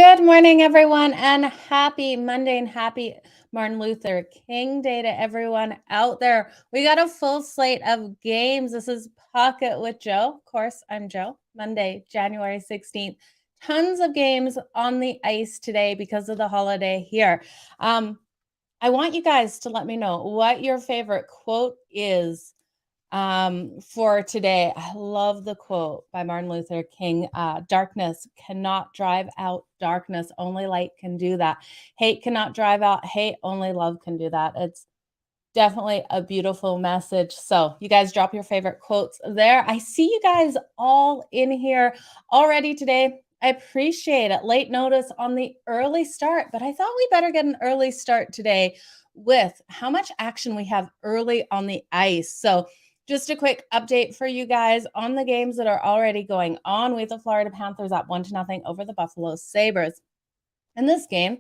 Good morning, everyone, and happy Monday and happy Martin Luther King Day to everyone out there. We got a full slate of games. This is Pocket with Joe. Of course, I'm Joe. Monday, January 16th. Tons of games on the ice today because of the holiday here. I want you guys to let me know what your favorite quote is for today. I love the quote by Martin Luther King. Darkness cannot drive out darkness. Only light can do that. Hate cannot drive out hate. Only love can do that. It's definitely a beautiful message. So you guys drop your favorite quotes there. I see you guys all in here already today. I appreciate it. Late notice on the early start, but I thought we better get an early start today with how much action we have early on the ice. So just a quick update for you guys on the games that are already going on. We have the Florida Panthers up 1-0 over the Buffalo Sabres. In this game,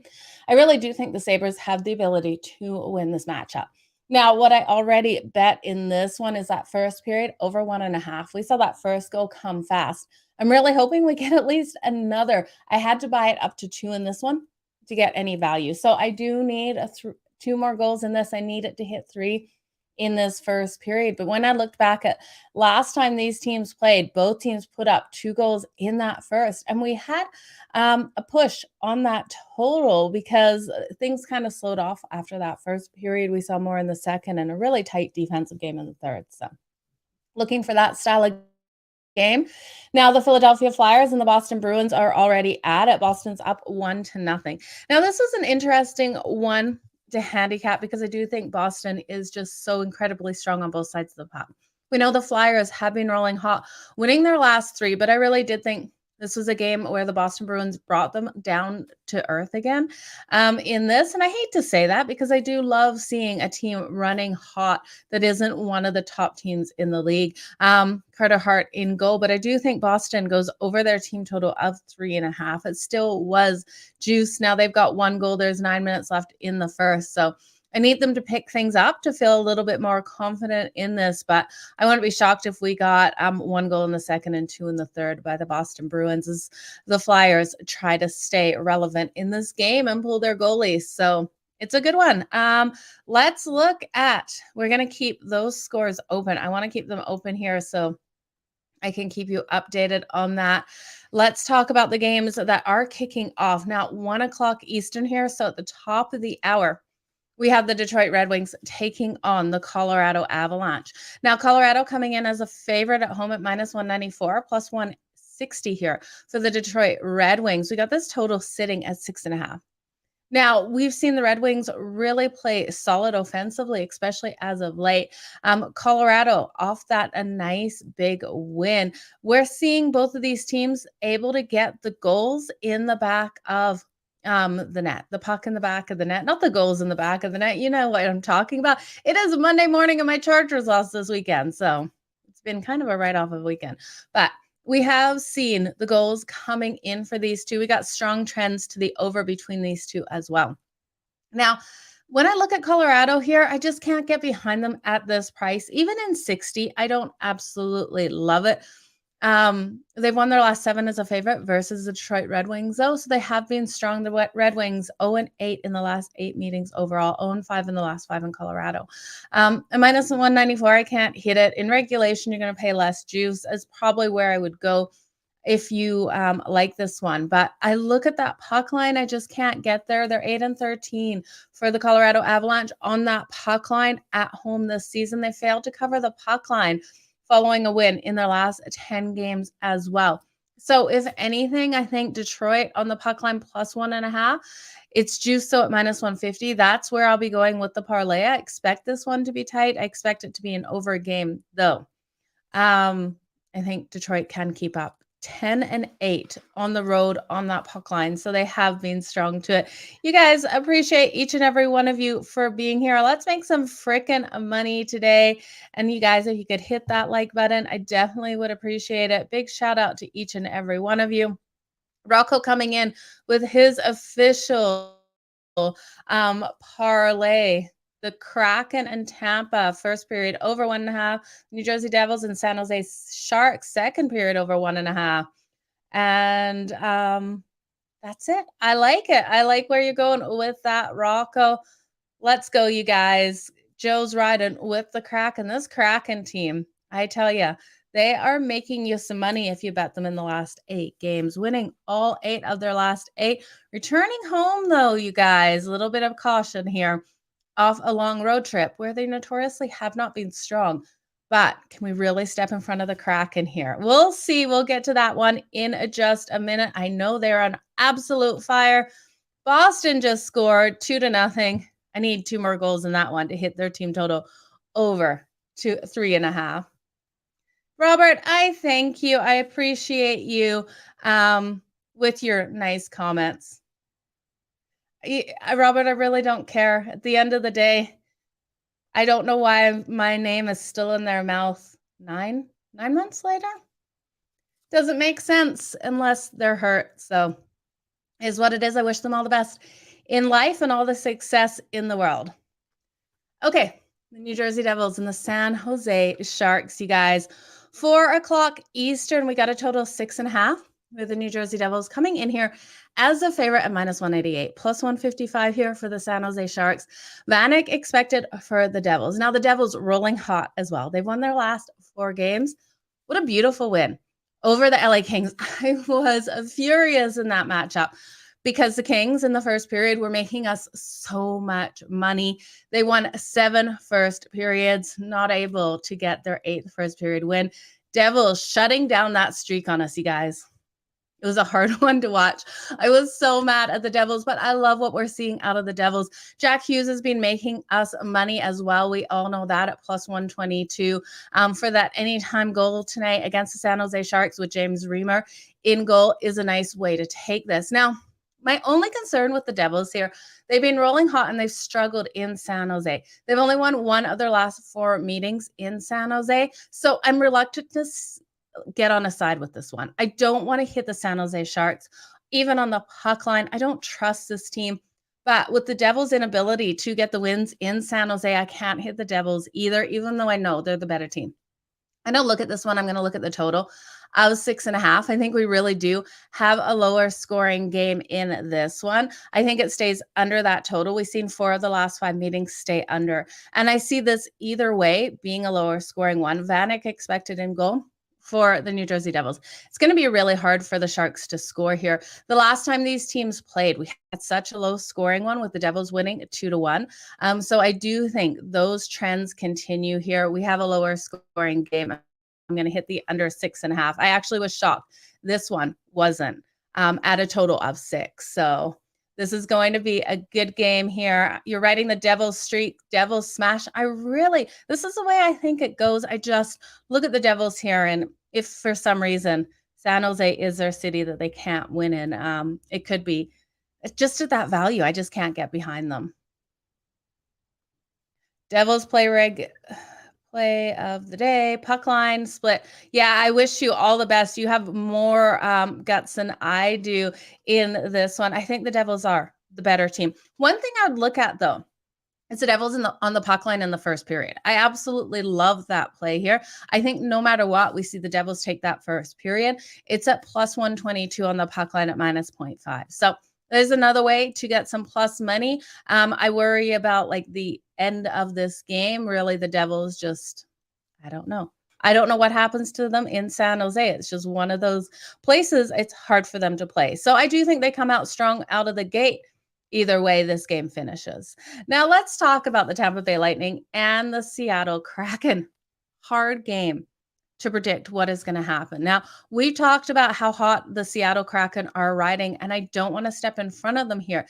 I really do think the Sabres have the ability to win this matchup. Now, what I already bet in this one is that first period over 1.5. We saw that first goal come fast. I'm really hoping we get at least another. I had to buy it up to 2 in this one to get any value. So I do need 2 more goals in this. I need it to hit 3 in this first period. But when I looked back at last time these teams played, both teams put up 2 goals in that first. And we had a push on that total because things kind of slowed off after that first period. We saw more in the second and a really tight defensive game in the third. So looking for that style of game. Now the Philadelphia Flyers and the Boston Bruins are already at it. Boston's up 1-0. Now this is an interesting one to handicap because I do think Boston is just so incredibly strong on both sides of the puck. We know the Flyers have been rolling hot, winning their last 3, but I really did think this was a game where the Boston Bruins brought them down to earth again in this. And I hate to say that because I do love seeing a team running hot that isn't one of the top teams in the league. Carter Hart in goal, but I do think Boston goes over their team total of 3.5. It still was juice. Now they've got 1 goal. There's 9 minutes left in the first. So I need them to pick things up to feel a little bit more confident in this, but I wouldn't be shocked if we got 1 goal in the second and 2 in the third by the Boston Bruins as the Flyers try to stay relevant in this game and pull their goalies. So it's a good one. Let's look at, we're going to keep those scores open. I want to keep them open here so I can keep you updated on that. Let's talk about the games that are kicking off now, 1 o'clock Eastern here. So at the top of the hour, we have the Detroit Red Wings taking on the Colorado Avalanche. Now, Colorado coming in as a favorite at home at -194, plus 160 here for the Detroit Red Wings. We got this total sitting at 6.5. Now, we've seen the Red Wings really play solid offensively, especially as of late. Colorado off that a nice big win. We're seeing both of these teams able to get the goals in the back of the net, the puck in the back of the net, not the goals in the back of the net. You know what I'm talking about. It is a Monday morning and my Chargers lost this weekend. So it's been kind of a write-off of weekend, but we have seen the goals coming in for these two. We got strong trends to the over between these two as well. Now, when I look at Colorado here, I just can't get behind them at this price. Even in 60, I don't absolutely love it. They've won their last 7 as a favorite versus the Detroit Red Wings, though. So they have been strong. The Red Wings 0-8 in the last 8 meetings overall, 0-5 in the last 5 in Colorado. A -194, I can't hit it. In regulation, you're going to pay less juice. Is probably where I would go if you like this one. But I look at that puck line. I just can't get there. They're 8-13 for the Colorado Avalanche on that puck line at home this season. They failed to cover the puck line following a win in their last 10 games as well. So if anything, I think Detroit on the puck line plus 1.5. It's juiced so at -150. That's where I'll be going with the parlay. I expect this one to be tight. I expect it to be an over game, though. I think Detroit can keep up. 10-8 on the road on that puck line. So they have been strong to it. You guys, appreciate each and every one of you for being here. Let's make some freaking money today. And you guys, if you could hit that like button, I definitely would appreciate it. Big shout out to each and every one of you. Rocco coming in with his official parlay. The Kraken and Tampa first period over 1.5. New Jersey Devils and San Jose Sharks second period over 1.5. And That's it. I like it. I like where you're going with that, Rocco. Let's go, you guys. Joe's riding with the Kraken. This Kraken team, I tell you, they are making you some money if you bet them in the last 8 games, winning all 8 of their last 8. Returning home, though, you guys, a little bit of caution here off a long road trip where they notoriously have not been strong. But can we really step in front of the Kraken here? We'll see. We'll get to that one in just a minute. I know they're on absolute fire. Boston just scored 2-0. I need 2 more goals in that one to hit their team total over to 3.5. Robert, I thank you. I appreciate you with your nice comments. Robert, I really don't care. At the end of the day, I don't know why my name is still in their mouth 9 months later. Doesn't make sense unless they're hurt. So is what it is. I wish them all the best in life and all the success in the world. Okay, the New Jersey Devils and the San Jose Sharks, you guys. 4:00 Eastern, we got a total of 6.5 with the New Jersey Devils coming in here as a favorite at -188, plus 155 here for the San Jose Sharks. Vanek expected for the Devils. Now the Devils rolling hot as well. They've won their last 4 games. What a beautiful win over the LA Kings. I was furious in that matchup because the Kings in the first period were making us so much money. They won 7 first periods, not able to get their 8th first period win. Devils shutting down that streak on us, you guys. It was a hard one to watch. I was so mad at the Devils, but I love what we're seeing out of the Devils. Jack Hughes has been making us money as well. We all know that at plus 122 for that anytime goal tonight against the San Jose Sharks with James Reimer in goal is a nice way to take this. Now, my only concern with the Devils here, they've been rolling hot and they've struggled in San Jose. They've only won 1 of their last 4 meetings in San Jose. So I'm reluctant to get on a side with this one. I don't want to hit the San Jose Sharks. Even on the puck line, I don't trust this team. But with the Devils' inability to get the wins in San Jose, I can't hit the Devils either, even though I know they're the better team. I don't look at this one. I'm going to look at the total of 6.5. I think we really do have a lower scoring game in this one. I think it stays under that total. We've seen 4 of the last 5 meetings stay under. And I see this either way being a lower scoring one. Vanek expected in goal for the New Jersey Devils. It's going to be really hard for the Sharks to score here. The last time these teams played, we had such a low scoring one with the Devils winning 2-1. So I do think those trends continue here. We have a lower scoring game. I'm going to hit the under 6.5. I actually was shocked. This one wasn't at a total of 6. So this is going to be a good game here. You're riding the Devils streak, Devils smash. This is the way I think it goes. I just look at the Devils here, and if for some reason San Jose is their city that they can't win in, it could be just at that value. I just can't get behind them. Devils play of the day, puck line split. Yeah, I wish you all the best. You have more guts than I do in this one. I think the Devils are the better team. One thing I would look at, though, is the Devils on the puck line in the first period. I absolutely love that play here. I think no matter what, we see the Devils take that first period. It's at plus 122 on the puck line at minus 0.5. So there's another way to get some plus money. I worry about like the end of this game. Really, the Devils just, I don't know. I don't know what happens to them in San Jose. It's just one of those places it's hard for them to play. So I do think they come out strong out of the gate. Either way, this game finishes. Now let's talk about the Tampa Bay Lightning and the Seattle Kraken. Hard game to predict what is going to happen. Now, we talked about how hot the Seattle Kraken are riding, and I don't want to step in front of them here.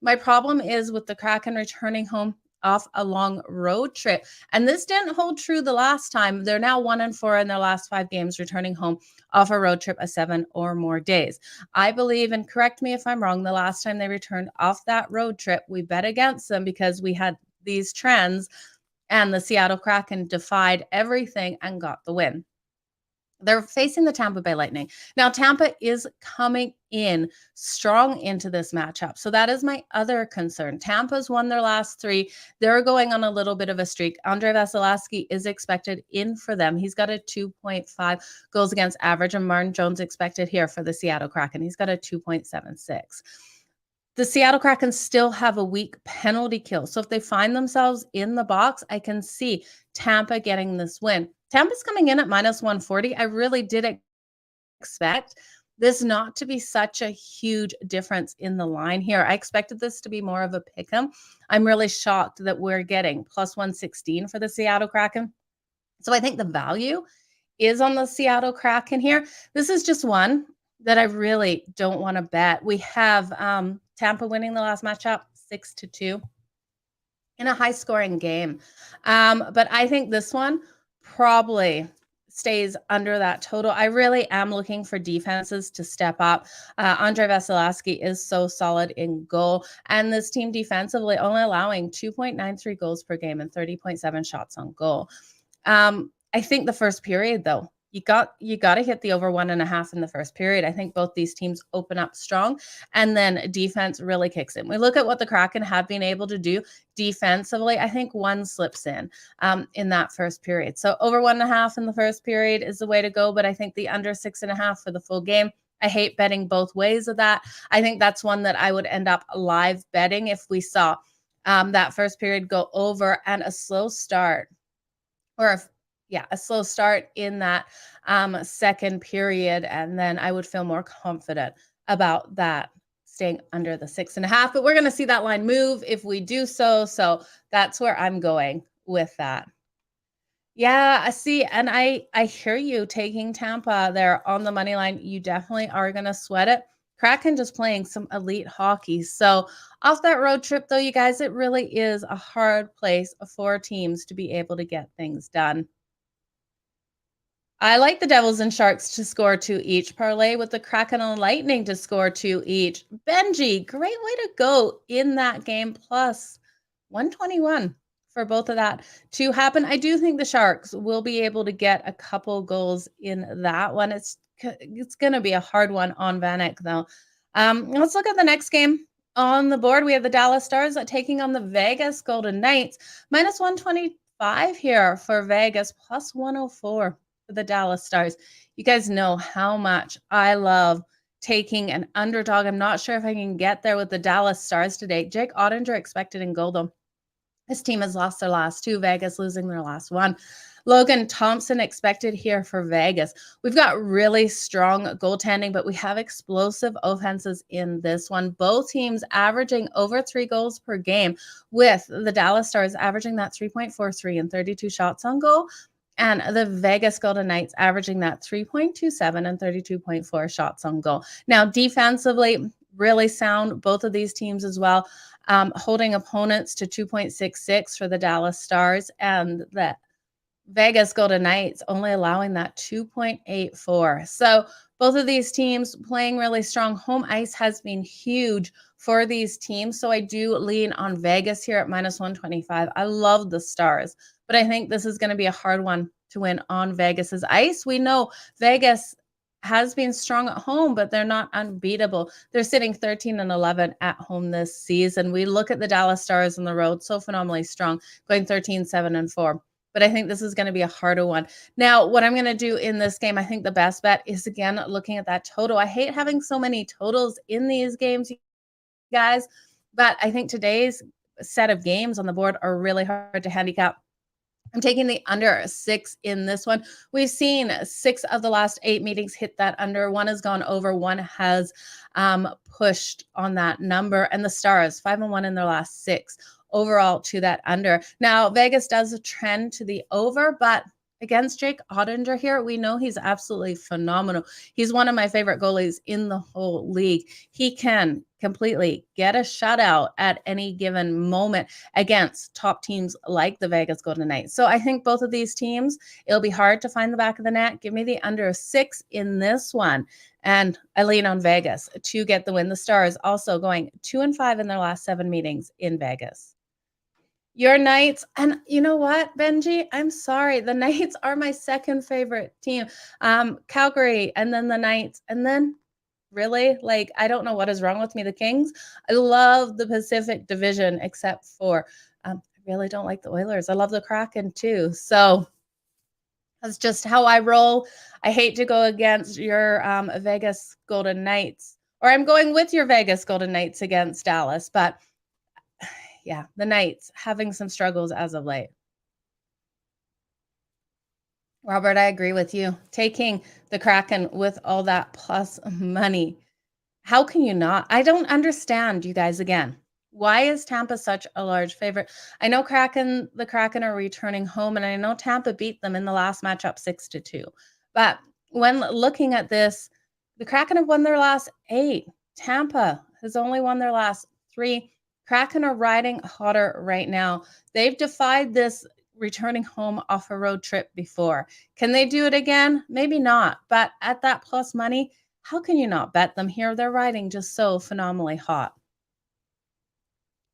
My problem is with the Kraken returning home off a long road trip. And this didn't hold true the last time. They're now 1-4 in their last 5 games, returning home off a road trip of 7 or more days. I believe, and correct me if I'm wrong, the last time they returned off that road trip, we bet against them because we had these trends, and the Seattle Kraken defied everything and got the win. They're facing the Tampa Bay Lightning. Now, Tampa is coming in strong into this matchup. So that is my other concern. Tampa's won their last 3. They're going on a little bit of a streak. Andrei Vasilevskiy is expected in for them. He's got a 2.5 goals against average, and Martin Jones expected here for the Seattle Kraken. He's got a 2.76. The Seattle Kraken still have a weak penalty kill. So if they find themselves in the box, I can see Tampa getting this win. Tampa's coming in at minus 140. I really did expect this not to be such a huge difference in the line here. I expected this to be more of a pick 'em. I'm really shocked that we're getting plus 116 for the Seattle Kraken. So I think the value is on the Seattle Kraken here. This is just one that I really don't want to bet. We have Tampa winning the last matchup 6-2 in a high scoring game. But I think this one probably stays under that total. I really am looking for defenses to step up. Andrei Vasilevskiy is so solid in goal, and this team defensively only allowing 2.93 goals per game and 30.7 shots on goal. I think the first period, though, you got to hit the over 1.5 in the first period. I think both these teams open up strong, and then defense really kicks in. We look at what the Kraken have been able to do defensively. I think one slips in that first period. So over 1.5 in the first period is the way to go, but I think the under 6.5 for the full game. I hate betting both ways of that. I think that's one that I would end up live betting if we saw that first period go over and a slow start, or a slow start in that second period, and then I would feel more confident about that staying under the 6.5. But we're going to see that line move if we do so. So that's where I'm going with that. Yeah, I see. And I hear you taking Tampa there on the money line. You definitely are going to sweat it. Kraken just playing some elite hockey. So off that road trip, though, you guys, it really is a hard place for teams to be able to get things done. I like the Devils and Sharks to score 2 each. Parlay with the Kraken and Lightning to score 2 each. Benji, great way to go in that game. Plus 121 for both of that to happen. I do think the Sharks will be able to get a couple goals in that one. It's going to be a hard one on Vanek, though. Let's look at the next game. On the board, we have the Dallas Stars taking on the Vegas Golden Knights. Minus 125 here for Vegas. Plus 104 for the Dallas Stars. You guys know how much I love taking an underdog. I'm not sure if I can get there with the Dallas Stars today. Jake Ottinger expected in goal, though. This team has lost their last 2. Vegas losing their last 1. Logan Thompson expected here for Vegas. We've got really strong goaltending, but we have explosive offenses in this one. Both teams averaging over 3 goals per game, with the Dallas Stars averaging that 3.43 and 32 shots on goal, and the Vegas Golden Knights averaging that 3.27 and 32.4 shots on goal. Now, defensively, really sound, both of these teams as well, holding opponents to 2.66 for the Dallas Stars, and the Vegas Golden Knights only allowing that 2.84. So both of these teams playing really strong. Home ice has been huge for these teams. So I do lean on Vegas here at minus 125. I love the Stars, but I think this is going to be a hard one to win on Vegas's ice. We know Vegas has been strong at home, but they're not unbeatable. They're sitting 13-11 at home this season. We look at the Dallas Stars on the road, so phenomenally strong, going 13-7-4. But I think this is going to be a harder one. Now, what I'm going to do in this game, I think the best bet is, again, looking at that total. I hate having so many totals in these games, guys, but I think today's set of games on the board are really hard to handicap. I'm taking the under 6 in this one. We've seen 6 of the last 8 meetings hit that under. 1 has gone over. 1 has pushed on that number. And the Stars, 5-1 in their last 6 overall to that under. Now, Vegas does trend to the over, but against Jake Ottinger here, we know he's absolutely phenomenal. He's one of my favorite goalies in the whole league. He can completely get a shutout at any given moment against top teams like the Vegas Golden Knights. So I think both of these teams, it'll be hard to find the back of the net. Give me the under 6 in this one. And I lean on Vegas to get the win. The Stars also going 2-5 in their last 7 meetings in Vegas. Your Knights, and you know what, Benji? I'm sorry. The Knights are my second favorite team. Calgary, and then the Knights, and then really, like, I don't know what is wrong with me. The Kings. I love the Pacific Division, except for I really don't like the Oilers. I love the Kraken too. So that's just how I roll. I hate to go against your Vegas Golden Knights, or I'm going with your Vegas Golden Knights against Dallas, but yeah, the Knights having some struggles as of late. Robert, I agree with you. Taking the Kraken with all that plus money. How can you not? I don't understand, you guys, again. Why is Tampa such a large favorite? I know the Kraken are returning home, and I know Tampa beat them in the last matchup 6-2. But when looking at this, the Kraken have won their last 8. Tampa has only won their last 3. Kraken are riding hotter right now. They've defied this returning home off a road trip before. Can they do it again? Maybe not. But at that plus money, how can you not bet them here? They're riding just so phenomenally hot.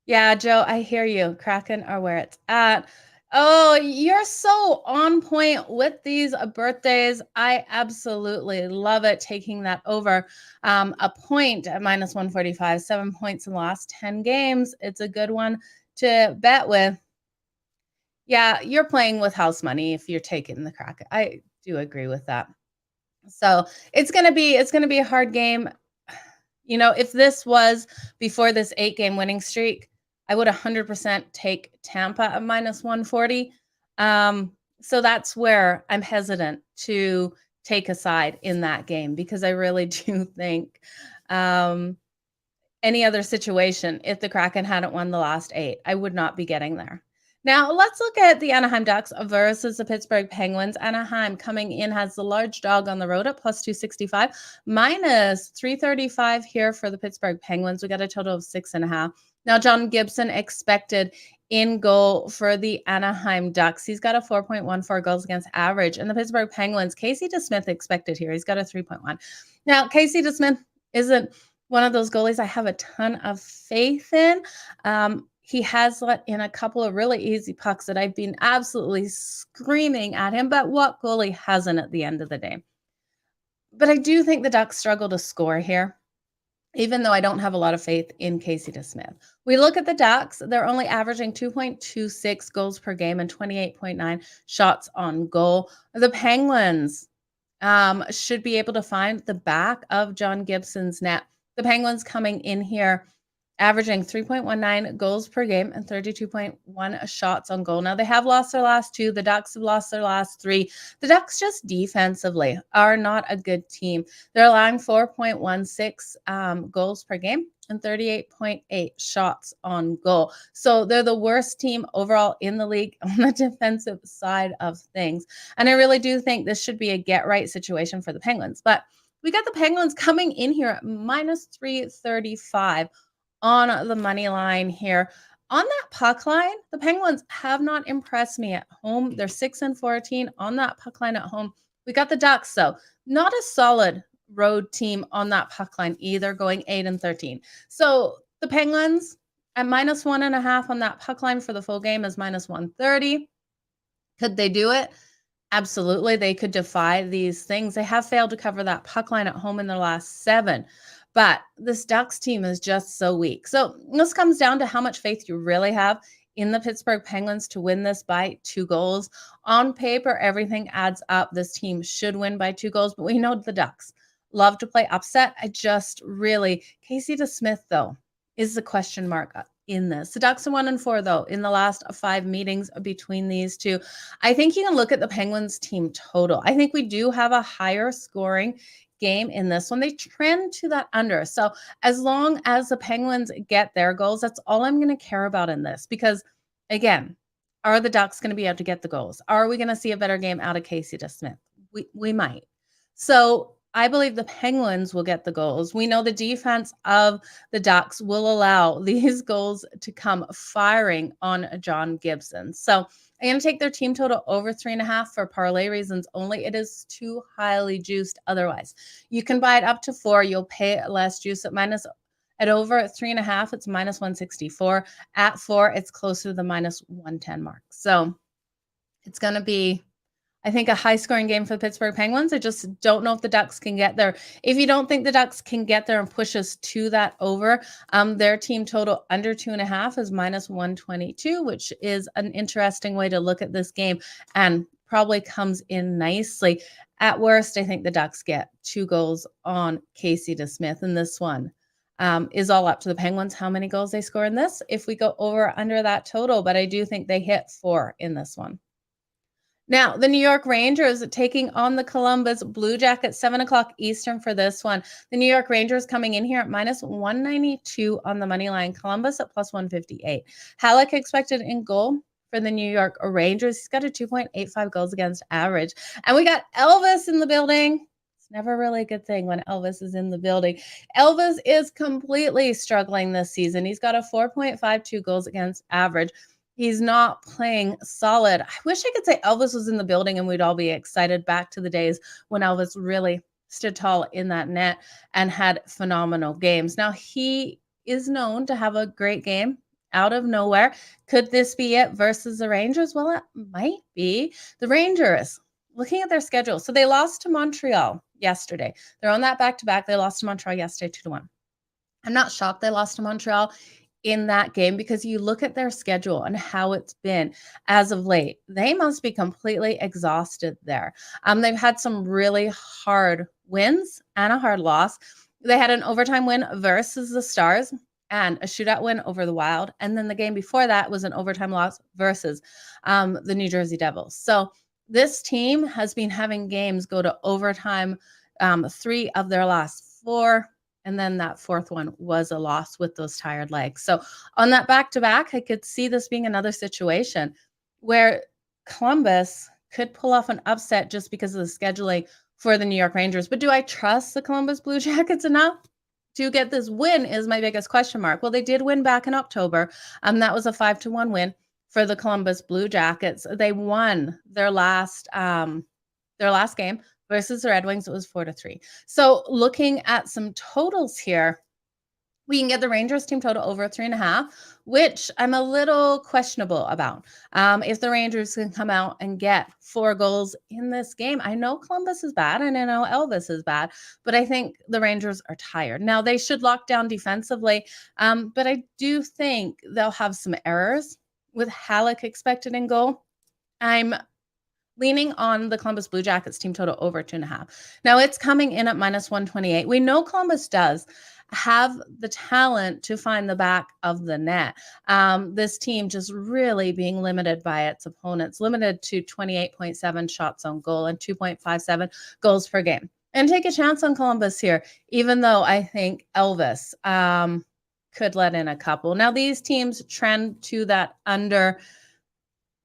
Yeah, Joe, I hear you. Kraken are where it's at. Oh, you're so on point with these birthdays. I absolutely love it. Taking that over a point at minus 145, 7 points in the last 10 games. It's a good one to bet with. Yeah, you're playing with house money if you're taking the Kraken. I do agree with that. So it's gonna be a hard game. You know, if this was before this 8-game winning streak, I would 100% take Tampa at minus 140. So that's where I'm hesitant to take a side in that game, because I really do think any other situation, if the Kraken hadn't won the last 8, I would not be getting there. Now, let's look at the Anaheim Ducks versus the Pittsburgh Penguins. Anaheim coming in has the large dog on the road at plus 265, minus 335 here for the Pittsburgh Penguins. We got a total of 6.5. Now, John Gibson expected in goal for the Anaheim Ducks. He's got a 4.14 goals against average. And the Pittsburgh Penguins, Casey DeSmith expected here. He's got a 3.1. Now, Casey DeSmith isn't one of those goalies I have a ton of faith in. He has let in a couple of really easy pucks that I've been absolutely screaming at him, but what goalie hasn't at the end of the day? But I do think the Ducks struggle to score here, even though I don't have a lot of faith in Casey DeSmith. We look at the Ducks, they're only averaging 2.26 goals per game and 28.9 shots on goal. The Penguins should be able to find the back of John Gibson's net. The Penguins coming in here averaging 3.19 goals per game and 32.1 shots on goal. Now, they have lost their last 2. The Ducks have lost their last 3. The Ducks just defensively are not a good team. They're allowing 4.16 goals per game and 38.8 shots on goal. So they're the worst team overall in the league on the defensive side of things. And I really do think this should be a get-right situation for the Penguins. But we got the Penguins coming in here at minus 335 on the money line here. On that puck line, the Penguins have not impressed me at home. They're 6-14 on that puck line at home. We got the Ducks, though. Not a solid road team on that puck line either, going 8-13. So the Penguins at minus 1.5 on that puck line for the full game is minus 130. Could they do it? Absolutely. They could defy these things. They have failed to cover that puck line at home in their last 7. But this Ducks team is just so weak. So this comes down to how much faith you really have in the Pittsburgh Penguins to win this by 2 goals. On paper, everything adds up. This team should win by 2 goals, but we know the Ducks love to play upset. Casey DeSmith, though, is the question mark in this. The Ducks are 1-4, though, in the last 5 meetings between these two. I think you can look at the Penguins team total. I think we do have a higher scoring game in this one. They trend to that under. So as long as the Penguins get their goals, that's all I'm going to care about in this. Because, again, are the Ducks going to be able to get the goals? Are we going to see a better game out of Casey DeSmith? We might. So I believe the Penguins will get the goals. We know the defense of the Ducks will allow these goals to come firing on John Gibson. So I'm going to take their team total over 3.5 for parlay reasons only. It is too highly juiced otherwise. You can buy it up to 4. You'll pay less juice at At over 3.5, it's minus 164. At 4, it's closer to the minus 110 mark. So it's going to be, I think, a high-scoring game for the Pittsburgh Penguins. I just don't know if the Ducks can get there. If you don't think the Ducks can get there and push us to that over, their team total under 2.5 is minus 122, which is an interesting way to look at this game and probably comes in nicely. At worst, I think the Ducks get 2 goals on Casey DeSmith, and this one is all up to the Penguins how many goals they score in this if we go over or under that total, but I do think they hit 4 in this one. Now, the New York Rangers taking on the Columbus Blue Jackets, 7 o'clock Eastern for this one. The New York Rangers coming in here at minus 192 on the money line. Columbus at plus 158. Halleck expected in goal for the New York Rangers. He's got a 2.85 goals against average. And we got Elvis in the building. It's never really a good thing when Elvis is in the building. Elvis is completely struggling this season. He's got a 4.52 goals against average. He's not playing solid. I wish I could say Elvis was in the building and we'd all be excited back to the days when Elvis really stood tall in that net and had phenomenal games. Now, he is known to have a great game out of nowhere. Could this be it versus the Rangers? Well, it might be. The Rangers, looking at their schedule, so they lost to Montreal yesterday. They're on that back-to-back. They lost to Montreal yesterday 2-1. I'm not shocked they lost to Montreal in that game because you look at their schedule and how it's been as of late. They must be completely exhausted there. They've had some really hard wins and a hard loss. They had an overtime win versus the Stars and a shootout win over the Wild. And then the game before that was an overtime loss versus the New Jersey Devils. So this team has been having games go to overtime 3 of their last 4. And then that 4th one was a loss with those tired legs. So on that back-to-back, I could see this being another situation where Columbus could pull off an upset just because of the scheduling for the New York Rangers. But do I trust the Columbus Blue Jackets enough to get this win is my biggest question mark. Well, they did win back in October. That was a 5-1 win for the Columbus Blue Jackets. They won their last game versus the Red Wings. It was 4-3. So looking at some totals here, we can get the Rangers team total over 3.5, which I'm a little questionable about. If the Rangers can come out and get 4 goals in this game, I know Columbus is bad and I know Elvis is bad, but I think the Rangers are tired. Now, they should lock down defensively, but I do think they'll have some errors with Halleck expected in goal. I'm leaning on the Columbus Blue Jackets team total over 2.5. Now it's coming in at minus 128. We know Columbus does have the talent to find the back of the net. This team just really being limited by its opponents, limited to 28.7 shots on goal and 2.57 goals per game. And take a chance on Columbus here, even though I think Elvis could let in a couple. Now these teams trend to that under.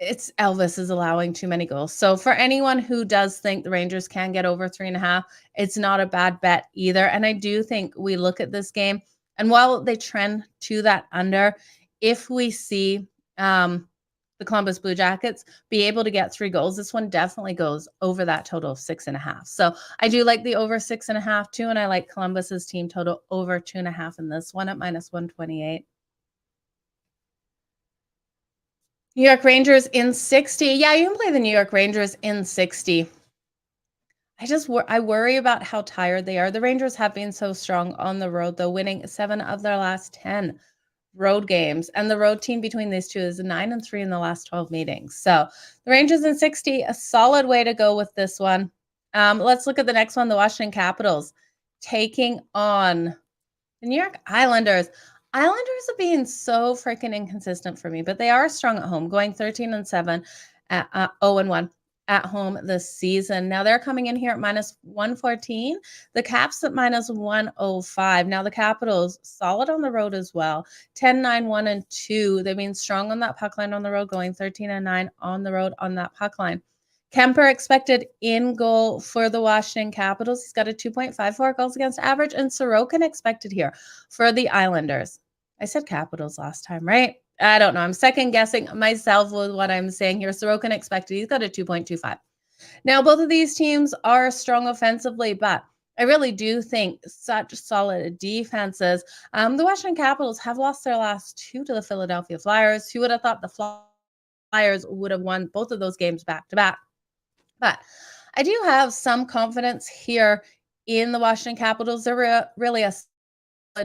It's Elvis is allowing too many goals. So for anyone who does think the Rangers can get over 3.5, it's not a bad bet either. And I do think we look at this game, and while they trend to that under, if we see the Columbus Blue Jackets be able to get 3 goals, this one definitely goes over that total of 6.5. So I do like the over 6.5 too, and I like Columbus's team total over 2.5 in this one at minus 128. New York Rangers in 60. Yeah, you can play the New York Rangers in 60. I worry about how tired they are. The Rangers have been so strong on the road, though, winning 7 of their last 10 road games. And the road team between these two is 9-3 in the last 12 meetings. So the Rangers in 60, a solid way to go with this one. Let's look at the next one, the Washington Capitals taking on the New York Islanders. Islanders are being so freaking inconsistent for me, but they are strong at home, going 13-7 at 0-1 at home this season. Now they're coming in here at minus 114. The Caps at minus 105. Now the Capitals solid on the road as well. 10-9-1-2. They've been strong on that puck line on the road, going 13-9 on the road on that puck line. Kemper expected in goal for the Washington Capitals. He's got a 2.54 goals against average, and Sorokin expected here for the Islanders. I said Capitals last time, right? I don't know. I'm second guessing myself with what I'm saying here. Sorokin expected. He's got a 2.25. Now, both of these teams are strong offensively, but I really do think such solid defenses. The Washington Capitals have lost their last 2 to the Philadelphia Flyers. Who would have thought the Flyers would have won both of those games back to back? But I do have some confidence here in the Washington Capitals. They're really a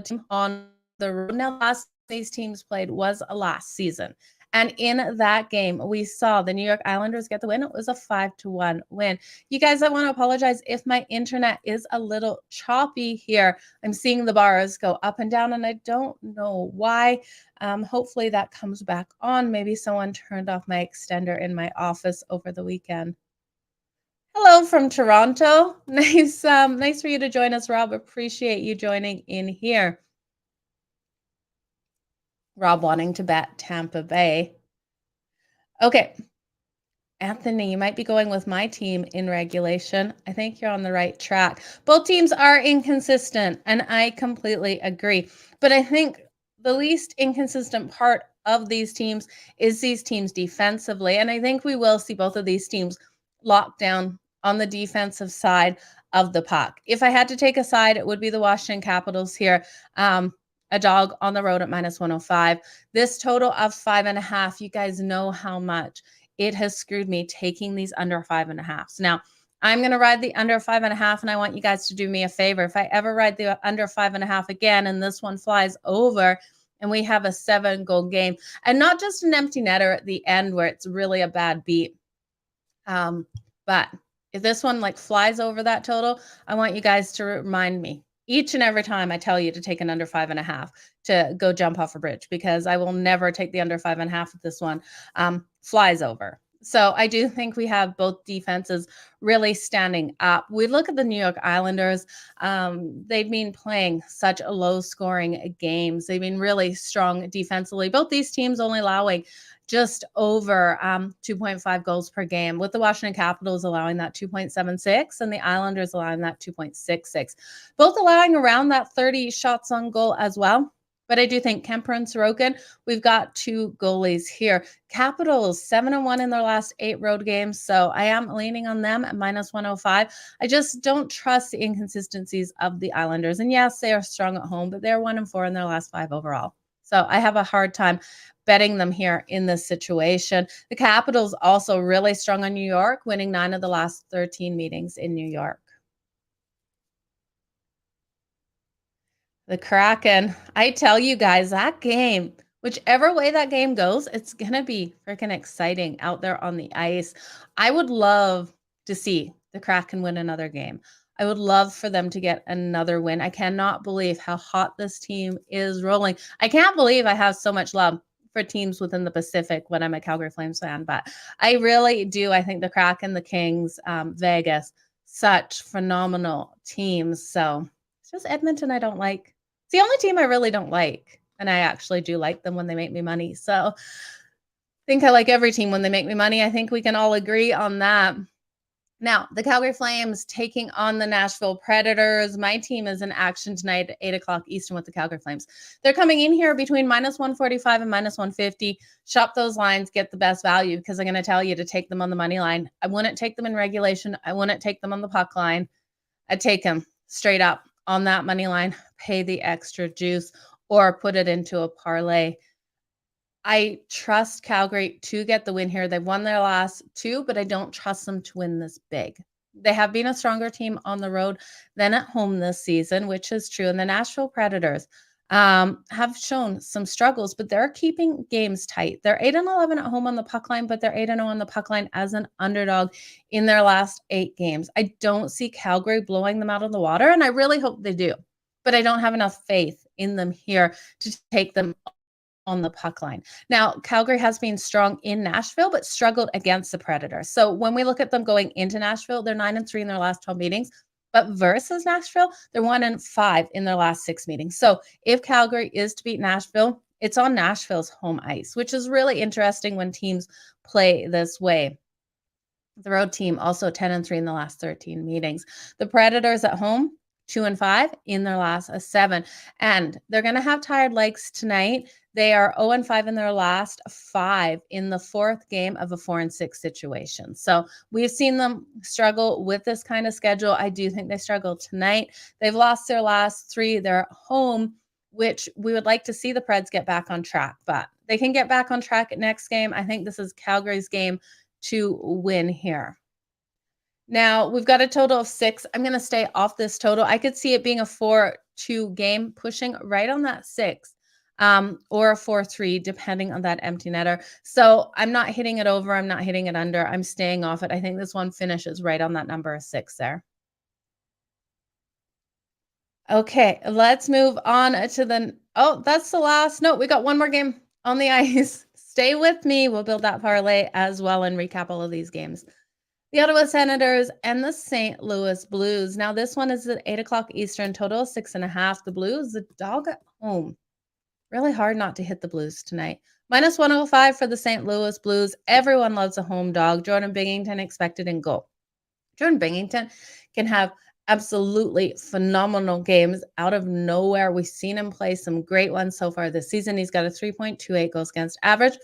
team on the road. Now, last these teams played was last season. And in that game, we saw the New York Islanders get the win. It was a 5-1 win. You guys, I want to apologize if my internet is a little choppy here. I'm seeing the bars go up and down, and I don't know why. Hopefully that comes back on. Maybe someone turned off my extender in my office over the weekend. Hello from Toronto. Nice for you to join us, Rob. Appreciate you joining in here. Rob wanting to bet Tampa Bay. Okay. Anthony, you might be going with my team in regulation. I think you're on the right track. Both teams are inconsistent, and I completely agree. But I think the least inconsistent part of these teams is these teams defensively. And I think we will see both of these teams locked down on the defensive side of the puck. If I had to take a side, it would be the Washington Capitals here. A dog on the road at -105. This total of 5.5, you guys know how much it has screwed me taking these under 5.5s. Now, I'm going to ride the under 5.5, and I want you guys to do me a favor. If I ever ride the under 5.5 again, and this one flies over, and we have a 7-goal game, and not just an empty netter at the end where it's really a bad beat. But if this one flies over that total, I want you guys to remind me each and every time I tell you to take an under 5.5 to go jump off a bridge, because I will never take the under 5.5 if this one flies over. So I do think we have both defenses really standing up. We look at the New York Islanders. They've been playing such a low-scoring games. They've been really strong defensively. Both these teams only allowing just over 2.5 goals per game, with the Washington Capitals allowing that 2.76 and the Islanders allowing that 2.66. Both allowing around that 30 shots on goal as well. But I do think Kemper and Sorokin, we've got 2 goalies here. Capitals 7-1 in their last 8 road games, so I am leaning on them at -105. I just don't trust the inconsistencies of the Islanders. And yes, they are strong at home, but they're 1-4 in their last 5 overall. So I have a hard time betting them here in this situation. The Capitals also really strong on New York, winning 9 of the last 13 meetings in New York. The Kraken, I tell you guys, that game, whichever way that game goes, it's going to be freaking exciting out there on the ice. I would love to see the Kraken win another game. I would love for them to get another win. I cannot believe how hot this team is rolling. I can't believe I have so much love for teams within the Pacific when I'm a Calgary Flames fan, but I really do. I think the Kraken, the Kings, Vegas, such phenomenal teams. So it's just Edmonton I don't like. It's the only team I really don't like, and I actually do like them when they make me money. So I think I like every team when they make me money. I think we can all agree on that. Now, the Calgary Flames taking on the Nashville Predators. My team is in action tonight at 8 o'clock Eastern with the Calgary Flames. They're coming in here between -145 and -150. Shop those lines, get the best value, because I'm going to tell you to take them on the money line. I wouldn't take them in regulation. I wouldn't take them on the puck line. I'd take them straight up on that money line, pay the extra juice, or put it into a parlay. I trust Calgary to get the win here. They've won their last 2, but I don't trust them to win this big. They have been a stronger team on the road than at home this season, which is true. And the Nashville Predators have shown some struggles, but they're keeping games tight. They're 8-11 at home on the puck line, but they're 8-0 on the puck line as an underdog in their last 8 games. I don't see Calgary blowing them out of the water, and I really hope they do. But I don't have enough faith in them here to take them on the puck line. Now, Calgary has been strong in Nashville, but struggled against the Predators. So when we look at them going into Nashville, they're 9-3 in their last 12 meetings. But versus Nashville, they're 1-5 in their last 6 meetings. So if Calgary is to beat Nashville, it's on Nashville's home ice, which is really interesting when teams play this way. The road team also 10-3 in the last 13 meetings. The Predators at home, 2-5 in their last 7. And they're going to have tired legs tonight. They are 0-5 in their last 5 in the 4th game of a 4-6 situation. So we've seen them struggle with this kind of schedule. I do think they struggle tonight. They've lost their last 3. They're at home, which we would like to see the Preds get back on track, but they can get back on track at next game. I think this is Calgary's game to win here. Now, we've got a total of 6. I'm going to stay off this total. I could see it being a 4-2 game, pushing right on that 6, or a 4-3, depending on that empty netter. So I'm not hitting it over. I'm not hitting it under. I'm staying off it. I think this one finishes right on that number of 6 there. Okay, let's move on to the, that's the last. No, we got one more game on the ice. Stay with me. We'll build that parlay as well and recap all of these games. The Ottawa Senators and the St. Louis Blues. Now, this one is at 8 o'clock Eastern, total 6.5. The Blues, the dog at home. Really hard not to hit the Blues tonight. Minus 105 for the St. Louis Blues. Everyone loves a home dog. Jordan Binnington expected in goal. Jordan Binnington can have absolutely phenomenal games out of nowhere. We've seen him play some great ones so far this season. He's got a 3.28 goals against average.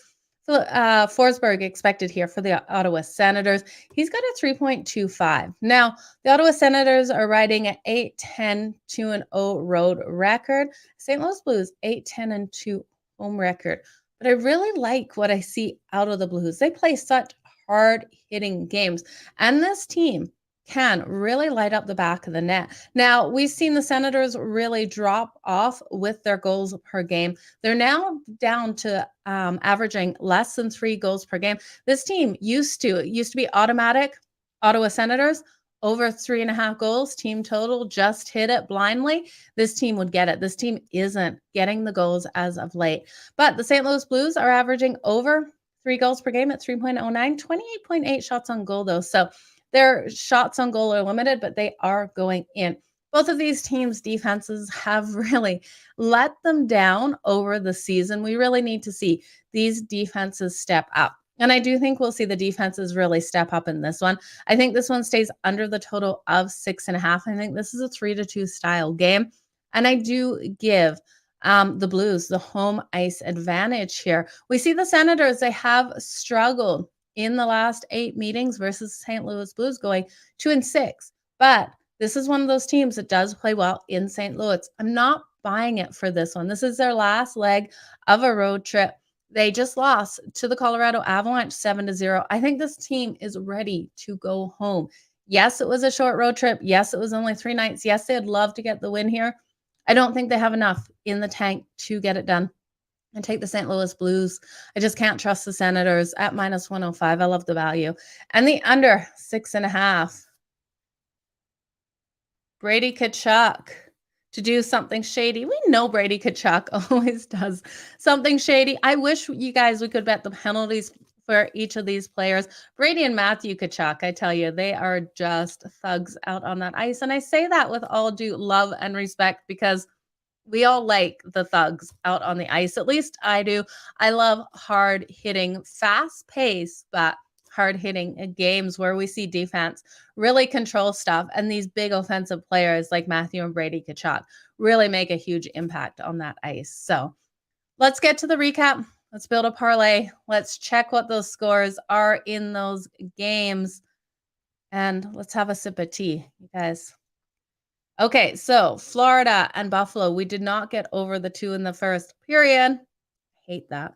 Forsberg expected here for the Ottawa Senators. He's got a 3.25. Now, the Ottawa Senators are riding an 8-10, 2-0 road record. St. Louis Blues, 8-10 2 home record. But I really like what I see out of the Blues. They play such hard-hitting games. And this team can really light up the back of the net. Now, we've seen the Senators really drop off with their goals per game. They're now down to averaging less than 3 goals per game. This team used to be automatic. Ottawa Senators, over 3.5 goals, team total, just hit it blindly. This team would get it. This team isn't getting the goals as of late. But the St. Louis Blues are averaging over 3 goals per game at 3.09, 28.8 shots on goal, though. So their shots on goal are limited, but they are going in. Both of these teams' defenses have really let them down over the season. We really need to see these defenses step up. And I do think we'll see the defenses really step up in this one. I think this one stays under the total of 6.5. I think this is a 3-2 style game. And I do give the Blues the home ice advantage here. We see the Senators, they have struggled in the last 8 meetings versus St. Louis Blues, going 2-6. But this is one of those teams that does play well in St. Louis. I'm not buying it for this one. This is their last leg of a road trip. They just lost to the Colorado Avalanche 7-0. I think this team is ready to go home. Yes, it was a short road trip. Yes, it was only 3 nights. Yes, they'd love to get the win here. I don't think they have enough in the tank to get it done. And take the St. Louis Blues. I just can't trust the Senators at minus 105. I love the value. And the under 6.5. Brady Tkachuk to do something shady. We know Brady Tkachuk always does something shady. I wish you guys, we could bet the penalties for each of these players. Brady and Matthew Tkachuk, I tell you, they are just thugs out on that ice. And I say that with all due love and respect because we all like the thugs out on the ice. At least I do. I love hard-hitting, fast-paced, but hard-hitting games where we see defense really control stuff. And these big offensive players like Matthew and Brady Tkachuk really make a huge impact on that ice. So let's get to the recap. Let's build a parlay. Let's check what those scores are in those games. And let's have a sip of tea, you guys. Okay, so Florida and Buffalo, we did not get over the 2 in the first period. Hate that.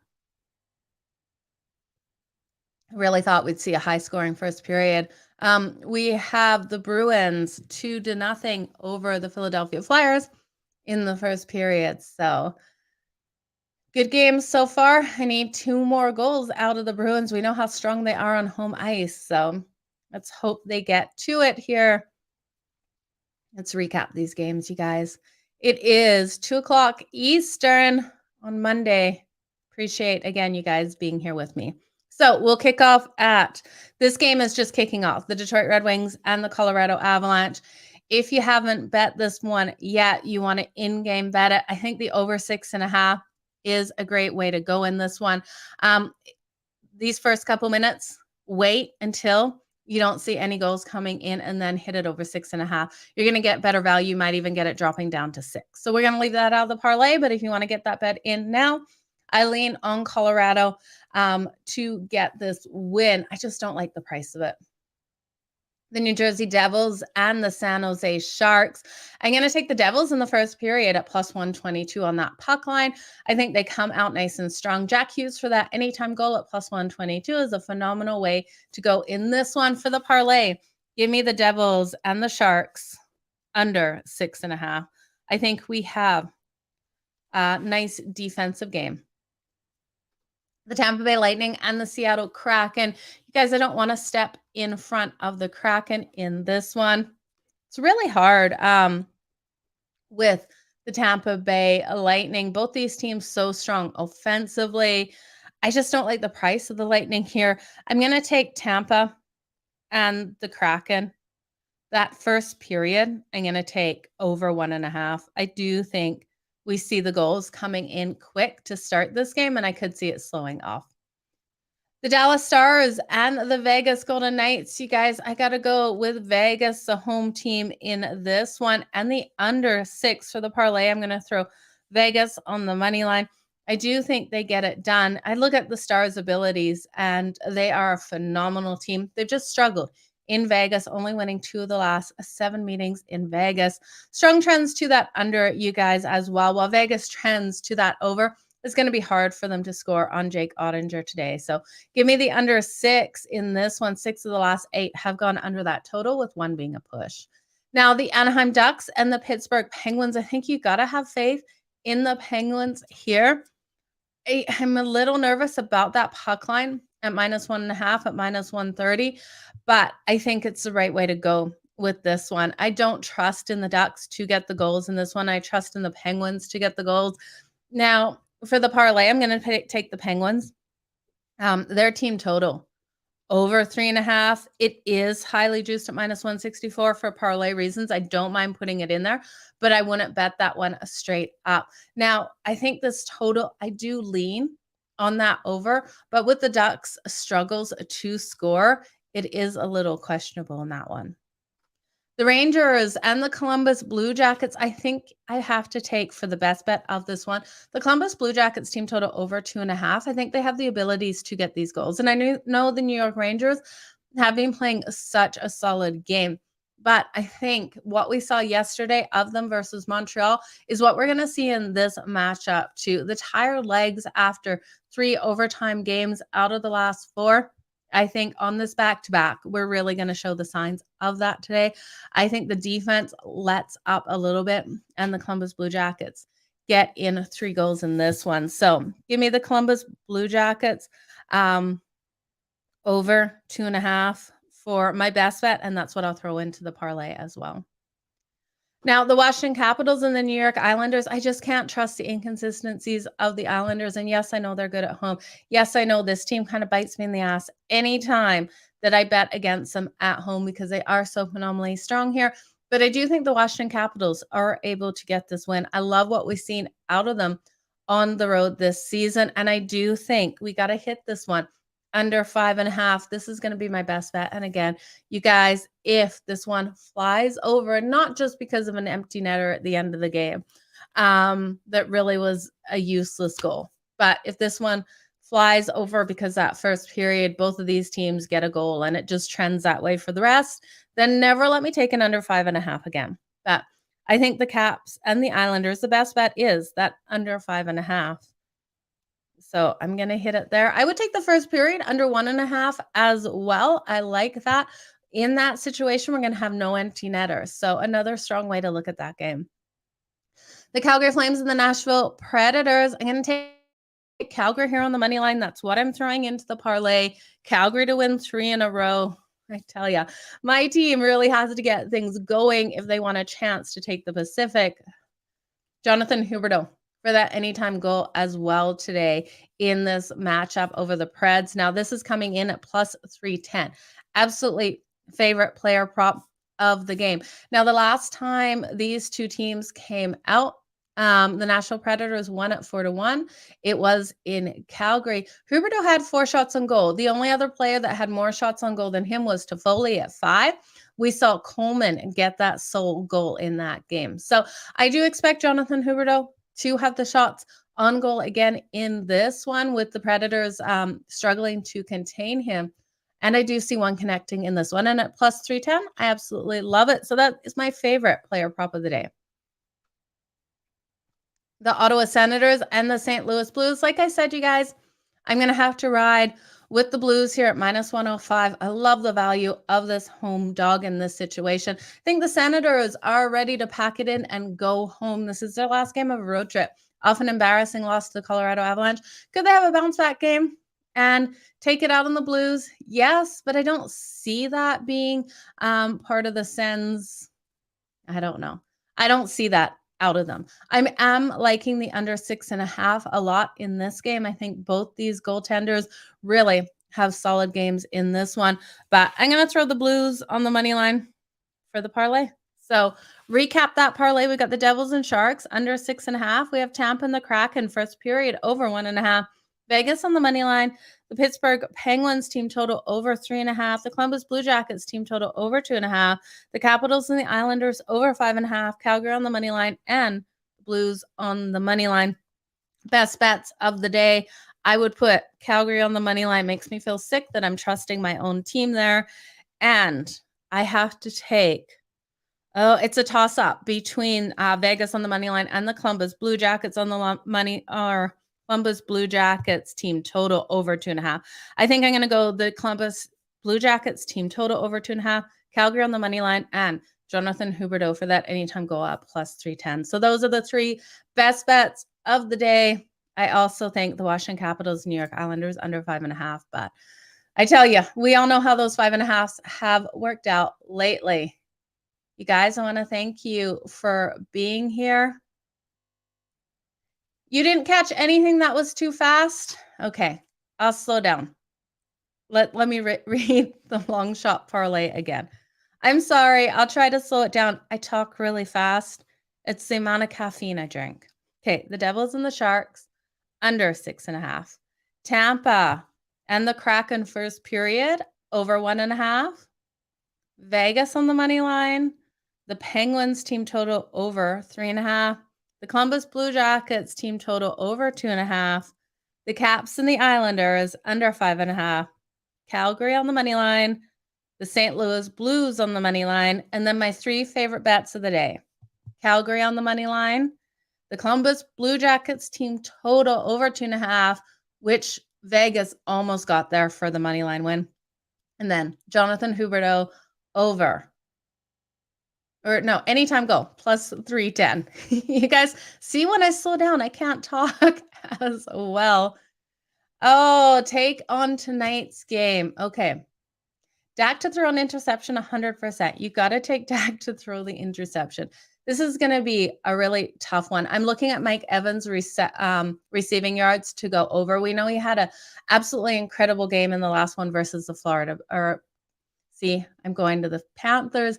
I really thought we'd see a high-scoring first period. We have the Bruins 2-0 over the Philadelphia Flyers in the first period. So good games so far. I need 2 more goals out of the Bruins. We know how strong they are on home ice. So let's hope they get to it here. Let's recap these games, you guys. It is 2 o'clock Eastern on Monday. Appreciate, again, you guys being here with me. So we'll kick off at, this game is just kicking off, the Detroit Red Wings and the Colorado Avalanche. If you haven't bet this one yet, you want to in-game bet it. I think the over 6.5 is a great way to go in this one. These first couple minutes, wait until You don't see any goals coming in and then hit it over 6.5. You're going to get better value. You might even get it dropping down to 6. So we're going to leave that out of the parlay. But if you want to get that bet in now, I lean on Colorado to get this win. I just don't like the price of it. The New Jersey Devils and the San Jose Sharks. I'm going to take the Devils in the first period at plus 122 on that puck line. I think they come out nice and strong. Jack Hughes for that anytime goal at plus 122 is a phenomenal way to go in this one. For the parlay, give me the Devils and the Sharks under 6.5. I think we have a nice defensive game. The Tampa Bay Lightning and the Seattle Kraken. You guys, I don't want to step in front of the Kraken in this one. It's really hard with the Tampa Bay Lightning. Both these teams so strong offensively. I just don't like the price of the Lightning here. I'm going to take Tampa and the Kraken. That first period, I'm going to take over 1.5. I do think we see the goals coming in quick to start this game, and I could see it slowing off. The Dallas Stars and the Vegas Golden Knights. You guys, I got to go with Vegas, the home team in this one, and the under 6 for the parlay. I'm going to throw Vegas on the money line. I do think they get it done. I look at the Stars' abilities, and they are a phenomenal team. They've just struggled in Vegas, only winning 2 of the last 7 meetings in Vegas. Strong trends to that under, you guys, as well. While Vegas trends to that over, it's going to be hard for them to score on Jake Ottinger today. So give me the under 6 in this one. 6 of the last 8 have gone under that total, with 1 being a push. Now, the Anaheim Ducks and the Pittsburgh Penguins. I think you got to have faith in the Penguins here. I'm a little nervous about that puck line at minus 1.5, at minus 130, but I think it's the right way to go with this one. I don't trust in the Ducks to get the goals in this one. I trust in the Penguins to get the goals. Now, for the parlay, I'm going to take the Penguins. Their team total over 3.5. It is highly juiced at minus 164 for parlay reasons. I don't mind putting it in there, but I wouldn't bet that one straight up. Now, I think this total, I do lean on that over, but with the Ducks' struggles to score, it is a little questionable in that one. The Rangers and the Columbus Blue Jackets, I think I have to take for the best bet of this one. The Columbus Blue Jackets team total over 2.5. I think they have the abilities to get these goals. And I know the New York Rangers have been playing such a solid game. But I think what we saw yesterday of them versus Montreal is what we're going to see in this matchup too. The tired legs after 3 overtime games out of the last 4. I think on this back-to-back, we're really going to show the signs of that today. I think the defense lets up a little bit, and the Columbus Blue Jackets get in 3 goals in this one. So give me the Columbus Blue Jackets over 2.5 for my best bet, and that's what I'll throw into the parlay as well. Now, the Washington Capitals and the New York Islanders, I just can't trust the inconsistencies of the Islanders. And yes, I know they're good at home. Yes, I know this team kind of bites me in the ass anytime that I bet against them at home because they are so phenomenally strong here. But I do think the Washington Capitals are able to get this win. I love what we've seen out of them on the road this season. And I do think we got to hit this one under 5.5. This is going to be my best bet. And again, you guys, if this one flies over, not just because of an empty netter at the end of the game, that really was a useless goal. But if this one flies over because that first period, both of these teams get a goal and it just trends that way for the rest, then never let me take an under 5.5 again. But I think the Caps and the Islanders, the best bet is that under 5.5. So I'm going to hit it there. I would take the first period under 1.5 as well. I like that. In that situation, we're going to have no empty netters. So another strong way to look at that game. The Calgary Flames and the Nashville Predators. I'm going to take Calgary here on the money line. That's what I'm throwing into the parlay. Calgary to win 3 in a row. I tell you, my team really has to get things going if they want a chance to take the Pacific. Jonathan Huberdeau for that anytime goal as well today in this matchup over the Preds. Now, this is coming in at plus 310. Absolutely favorite player prop of the game. Now, the last time these two teams came out The Nashville Predators won at 4-1. It was in Calgary. Huberdeau had 4 shots on goal. The only other player that had more shots on goal than him was Toffoli at 5. We saw Coleman get that sole goal in that game. So I do expect Jonathan Huberdeau to have the shots on goal again in this one, with the Predators struggling to contain him. And I do see one connecting in this one. And at plus 310, I absolutely love it. So that is my favorite player prop of the day. The Ottawa Senators and the St. Louis Blues. Like I said, you guys, I'm going to have to ride with the Blues here at minus 105. I love the value of this home dog in this situation. I think the Senators are ready to pack it in and go home. This is their last game of a road trip. Off an embarrassing loss to the Colorado Avalanche. Could they have a bounce back game and take it out on the Blues? Yes, but I don't see that being part of the Sens. I don't know. I don't see that out of them. I am liking the under 6.5 a lot in this game. I think both these goaltenders really have solid games in this one, but I'm going to throw the Blues on the money line for the parlay. So recap that parlay. We got the Devils and Sharks under 6.5. We have Tampa and the Kraken first period over 1.5. Vegas on the money line. The Pittsburgh Penguins team total over 3.5. The Columbus Blue Jackets team total over 2.5. The Capitals and the Islanders over 5.5. Calgary on the money line and Blues on the money line. Best bets of the day. I would put Calgary on the money line. Makes me feel sick that I'm trusting my own team there. And I have to take, it's a toss-up between Vegas on the money line and the Columbus Blue Jackets on the money, or Columbus Blue Jackets team total over 2.5. I think I'm going to go the Columbus Blue Jackets team total over 2.5, Calgary on the money line, and Jonathan Huberdeau for that anytime goal up plus 310. So those are the 3 best bets of the day. I also think the Washington Capitals, New York Islanders under 5.5. But I tell you, we all know how those 5.5s have worked out lately. You guys, I want to thank you for being here. You didn't catch anything that was too fast? Okay, I'll slow down. Let me read the long shot parlay again. I'm sorry. I'll try to slow it down. I talk really fast. It's the amount of caffeine I drink. Okay, the Devils and the Sharks under 6.5. Tampa and the Kraken first period over 1.5. Vegas on the money line. The Penguins team total over 3.5. The Columbus Blue Jackets team total over 2.5. The Caps and the Islanders under 5.5. Calgary on the money line. The St. Louis Blues on the money line. And then my 3 favorite bets of the day. Calgary on the money line. The Columbus Blue Jackets team total over 2.5, which Vegas almost got there for the money line win. And then Jonathan Huberdeau over. Or no, anytime goal, plus 310. You guys see when I slow down, I can't talk as well. Oh, take on tonight's game. Okay. Dak to throw an interception 100%. You got to take Dak to throw the interception. This is going to be a really tough one. I'm looking at Mike Evans' receiving yards to go over. We know he had an absolutely incredible game in the last one versus the Florida, or see, I'm going to the Panthers,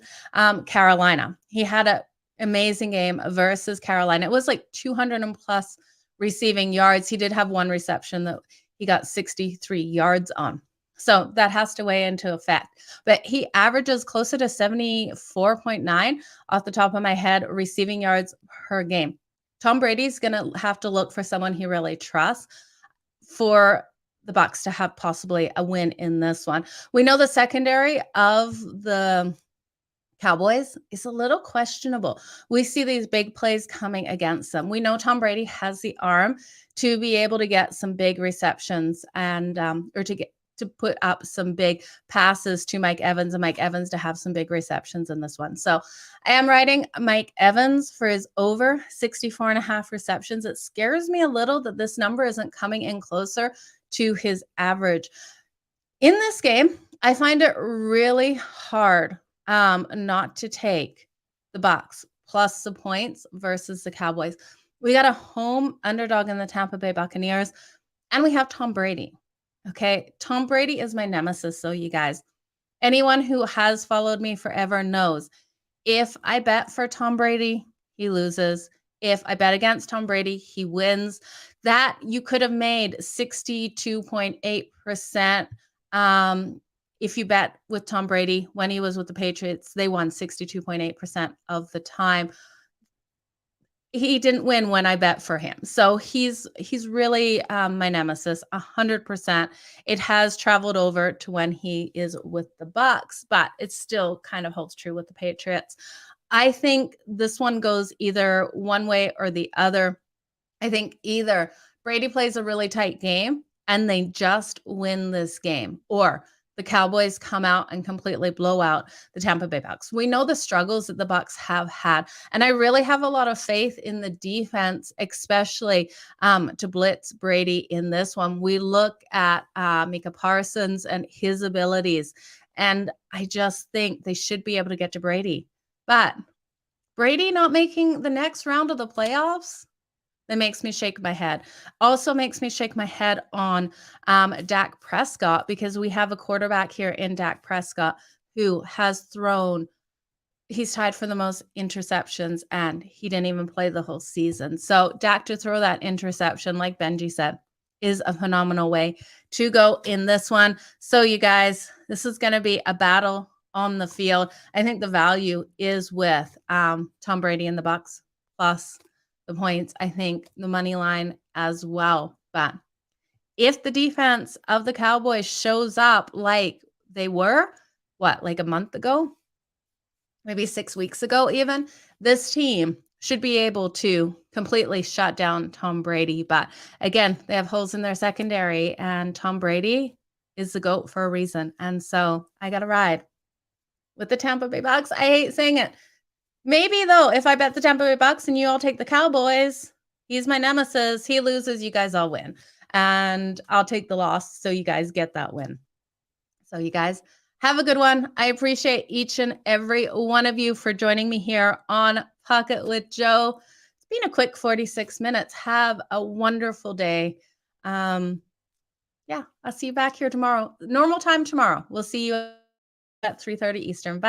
Carolina. He had an amazing game versus Carolina. It was like 200 and plus receiving yards. He did have one reception that he got 63 yards on. So that has to weigh into effect. But he averages closer to 74.9 off the top of my head receiving yards per game. Tom Brady's going to have to look for someone he really trusts for the Bucs to have possibly a win in this one. We know the secondary of the Cowboys is a little questionable. We see these big plays coming against them. We know Tom Brady has the arm to be able to get some big receptions and to put up some big passes to Mike Evans, and Mike Evans to have some big receptions in this one. So I am riding Mike Evans for his over 64.5 receptions. It scares me a little that this number isn't coming in closer to his average. In this game, I find it really hard not to take the Bucs plus the points versus the Cowboys. We got a home underdog in the Tampa Bay Buccaneers, and we have Tom Brady. Okay, Tom Brady is my nemesis, so you guys. Anyone who has followed me forever knows if I bet for Tom Brady, he loses. If I bet against Tom Brady, he wins. That you could have made 62.8%. If you bet with Tom Brady when he was with the Patriots, they won 62.8% of the time. He didn't win when I bet for him. So he's really my nemesis, 100%. It has traveled over to when he is with the Bucks, but it still kind of holds true with the Patriots. I think this one goes either one way or the other. I think either Brady plays a really tight game and they just win this game, or the Cowboys come out and completely blow out the Tampa Bay Bucks. We know the struggles that the Bucks have had, and I really have a lot of faith in the defense, especially to blitz Brady in this one. We look at Micah Parsons and his abilities, and I just think they should be able to get to Brady. But Brady not making the next round of the playoffs, that makes me shake my head. Also makes me shake my head on Dak Prescott, because we have a quarterback here in Dak Prescott who has thrown, he's tied for the most interceptions, and he didn't even play the whole season. So Dak to throw that interception, like Benji said, is a phenomenal way to go in this one. So you guys, this is going to be a battle on the field. I think the value is with Tom Brady and the Bucks plus the points. I think the money line as well. But if the defense of the Cowboys shows up like they were, like a month ago, maybe 6 weeks ago even, this team should be able to completely shut down Tom Brady. But again, they have holes in their secondary, and Tom Brady is the GOAT for a reason. And so I got to ride with the Tampa Bay Bucks. I hate saying it. Maybe, though, if I bet the Tampa Bay Bucks and you all take the Cowboys, he's my nemesis. He loses, you guys all win. And I'll take the loss so you guys get that win. So you guys have a good one. I appreciate each and every one of you for joining me here on Pikket with Joe. It's been a quick 46 minutes. Have a wonderful day. I'll see you back here tomorrow. Normal time tomorrow. We'll see you at 3:30 Eastern. Bye.